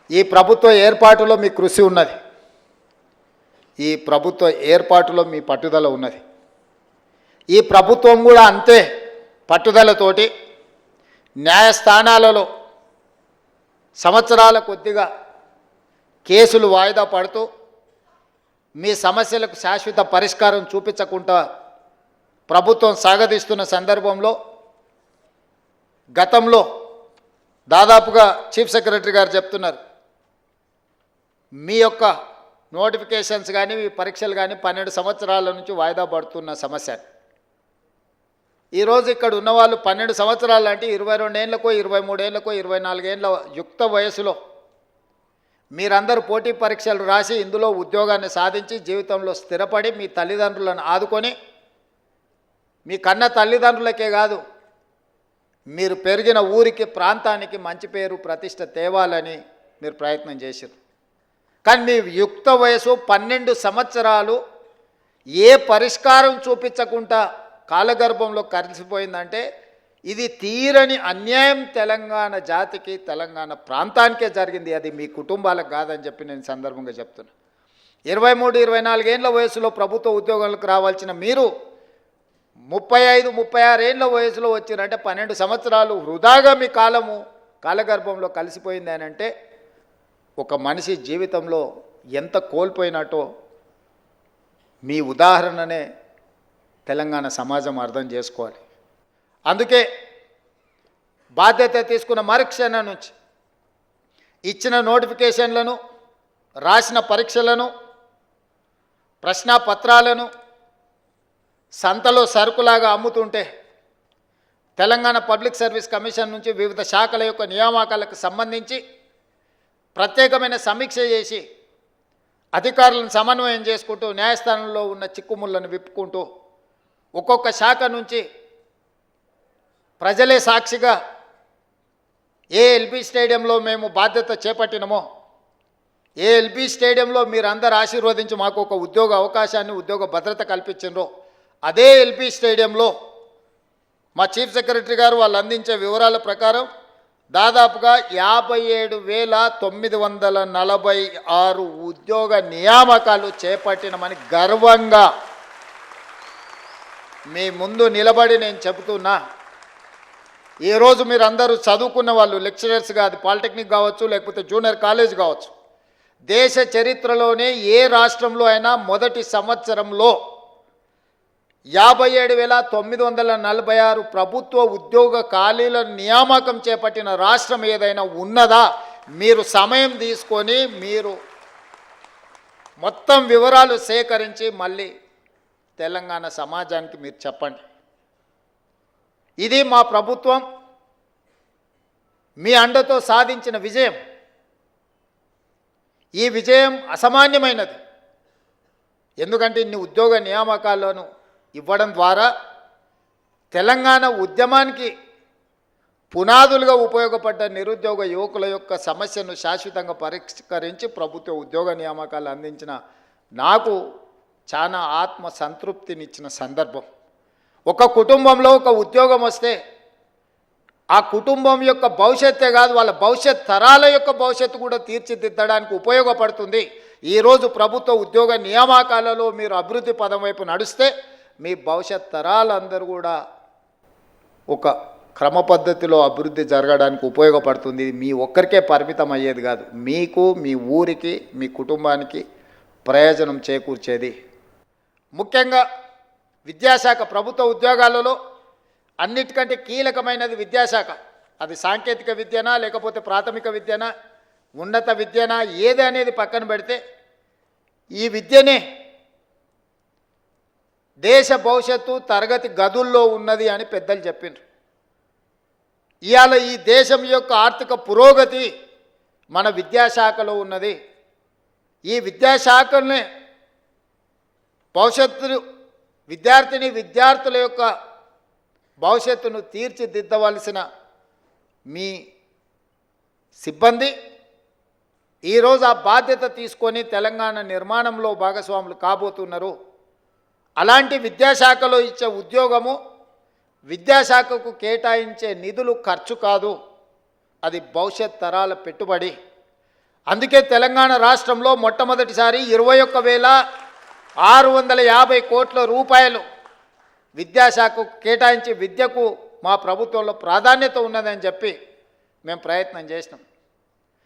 ఈ ప్రభుత్వ ఏర్పాటులో మీ కృషి ఉన్నది. ఈ ప్రభుత్వ ఏర్పాటులో మీ పట్టుదల ఉన్నది. ఈ ప్రభుత్వం కూడా అంతే పట్టుదలతోటి న్యాయస్థానాలలో సంవత్సరాల కొద్దిగా కేసులు వాయిదా పడుతూ మీ సమస్యలకు శాశ్వత పరిష్కారం చూపించకుండా ప్రభుత్వం సాగదీస్తున్న సందర్భంలో గతంలో దాదాపుగా చీఫ్ సెక్రటరీ గారు చెప్తున్నారు, మీ యొక్క నోటిఫికేషన్స్ కానీ మీ పరీక్షలు కానీ 12 సంవత్సరాల నుంచి వాయిదా పడుతున్న సమస్య. ఈరోజు ఇక్కడ ఉన్నవాళ్ళు 12 సంవత్సరాలు అంటే 22 ఏళ్ళకో 23 ఏళ్ళకో 24 ఏళ్ళ యుక్త వయసులో మీరందరూ పోటీ పరీక్షలు రాసి ఇందులో ఉద్యోగాన్ని సాధించి జీవితంలో స్థిరపడి మీ తల్లిదండ్రులను ఆదుకొని మీ కన్న తల్లిదండ్రులకే కాదు మీరు పెరిగిన ఊరికి ప్రాంతానికి మంచి పేరు ప్రతిష్ట తేవాలని మీరు ప్రయత్నం చేశారు. కానీ మీ యుక్త వయసు 12 సంవత్సరాలు ఏ పరిష్కారం చూపించకుండా కాలగర్భంలో కలిసిపోయిందంటే ఇది తీరని అన్యాయం తెలంగాణ జాతికి తెలంగాణ ప్రాంతానికే జరిగింది. అది మీ కుటుంబాలకు కాదని చెప్పి నేను సందర్భంగా చెప్తున్నా. 23-24 ఏళ్ళ వయసులో ప్రభుత్వ ఉద్యోగాలకు రావాల్సిన మీరు 35-36 ఏళ్ళ వయసులో వచ్చిరంటే 12 సంవత్సరాలు వృధాగా మీ కాలగర్భంలో కలిసిపోయింది అని అంటే ఒక మనిషి జీవితంలో ఎంత కోల్పోయినట్టో మీ ఉదాహరణనే తెలంగాణ సమాజం అర్థం చేసుకోవాలి. అందుకే బాధ్యత తీసుకున్న మరుక్షణం నుంచి ఇచ్చిన నోటిఫికేషన్లను, రాసిన పరీక్షలను, ప్రశ్నాపత్రాలను సంతలో సరుకులాగా అమ్ముతుంటే తెలంగాణ పబ్లిక్ సర్వీస్ కమిషన్ నుంచి వివిధ శాఖల యొక్క నియామకాలకు సంబంధించి ప్రత్యేకమైన సమీక్ష చేసి అధికారులను సమన్వయం చేసుకుంటూ న్యాయస్థానంలో ఉన్న చిక్కుముళ్లను విప్పుకుంటూ ఒక్కొక్క శాఖ నుంచి ప్రజలే సాక్షిగా ఏ ఎల్బీ స్టేడియంలో మేము బాధ్యత చేపట్టినమో ఏ ఎల్బీ స్టేడియంలో మీరందరూ ఆశీర్వదించి మాకు ఒక ఉద్యోగ అవకాశాన్ని ఉద్యోగ భద్రత కల్పించారో అదే ఎల్బీ స్టేడియంలో మా చీఫ్ సెక్రటరీ గారు వాళ్ళు అందించే వివరాల ప్రకారం దాదాపుగా 57,946 ఉద్యోగ నియామకాలు చేపట్టినమని గర్వంగా మీ ముందు నిలబడి నేను చెబుతున్నా. ఈరోజు మీరు అందరూ చదువుకున్న వాళ్ళు లెక్చరర్స్ కాదు, పాలిటెక్నిక్ కావచ్చు లేకపోతే జూనియర్ కాలేజ్ కావచ్చు, దేశ చరిత్రలోనే ఏ రాష్ట్రంలో అయినా మొదటి సంవత్సరంలో 57,946 ప్రభుత్వ ఉద్యోగ ఖాళీల నియామకం చేపట్టిన రాష్ట్రం ఏదైనా ఉన్నదా? మీరు సమయం తీసుకొని మీరు మొత్తం వివరాలు సేకరించి మళ్ళీ తెలంగాణ సమాజానికి మీరు చెప్పండి. ఇది మా ప్రభుత్వం మీ అండతో సాధించిన విజయం. ఈ విజయం అసామాన్యమైనది. ఎందుకంటే ఇన్ని ఉద్యోగ నియామకాలను ఇవ్వడం ద్వారా తెలంగాణ ఉద్యమానికి పునాదులుగా ఉపయోగపడ్డ నిరుద్యోగ యువకుల యొక్క సమస్యను శాశ్వతంగా పరిష్కరించి ప్రభుత్వ ఉద్యోగ నియామకాలు అందించిన నాకు చాలా ఆత్మ సంతృప్తినిచ్చిన సందర్భం. ఒక కుటుంబంలో ఒక ఉద్యోగం వస్తే ఆ కుటుంబం యొక్క భవిష్యత్తే కాదు వాళ్ళ భవిష్యత్ తరాల యొక్క భవిష్యత్తు కూడా తీర్చిదిద్దడానికి ఉపయోగపడుతుంది. ఈరోజు ప్రభుత్వ ఉద్యోగ నియామకాలలో మీరు అభివృద్ధి పదం వైపు నడిస్తే మీ భవిష్యత్ తరాలందరూ కూడా ఒక క్రమ పద్ధతిలో అభివృద్ధి జరగడానికి ఉపయోగపడుతుంది. మీ ఒక్కరికే పరిమితం అయ్యేది కాదు, మీకు మీ ఊరికి మీ కుటుంబానికి ప్రయోజనం చేకూర్చేది. ముఖ్యంగా విద్యాశాఖ ప్రభుత్వ ఉద్యోగాలలో అన్నిటికంటే కీలకమైనది విద్యాశాఖ. అది సాంకేతిక విద్యనా లేకపోతే ప్రాథమిక విద్యనా ఉన్నత విద్యనా ఏది అనేది పక్కన పెడితే ఈ విద్యనే దేశ భవిష్యత్తు తరగతి గదుల్లో ఉన్నది అని పెద్దలు చెప్పిండ్రు. ఇవాళ ఈ దేశం యొక్క ఆర్థిక పురోగతి మన విద్యాశాఖలో ఉన్నది. ఈ విద్యాశాఖనే భవిష్యత్తు విద్యార్థుల యొక్క భవిష్యత్తును తీర్చిదిద్దవలసిన మీ సిబ్బంది ఈరోజు ఆ బాధ్యత తీసుకొని తెలంగాణ నిర్మాణంలో భాగస్వాములు కాబోతున్నారు. అలాంటి విద్యాశాఖలో ఇచ్చే ఉద్యోగము విద్యాశాఖకు కేటాయించే నిధులు ఖర్చు కాదు, అది భవిష్యత్ తరాల పెట్టుబడి. అందుకే తెలంగాణ రాష్ట్రంలో మొట్టమొదటిసారి 21,650 కోట్ల రూపాయలు విద్యాశాఖకు కేటాయించి విద్యకు మా ప్రభుత్వంలో ప్రాధాన్యత ఉన్నదని చెప్పి మేము ప్రయత్నం చేసినాం.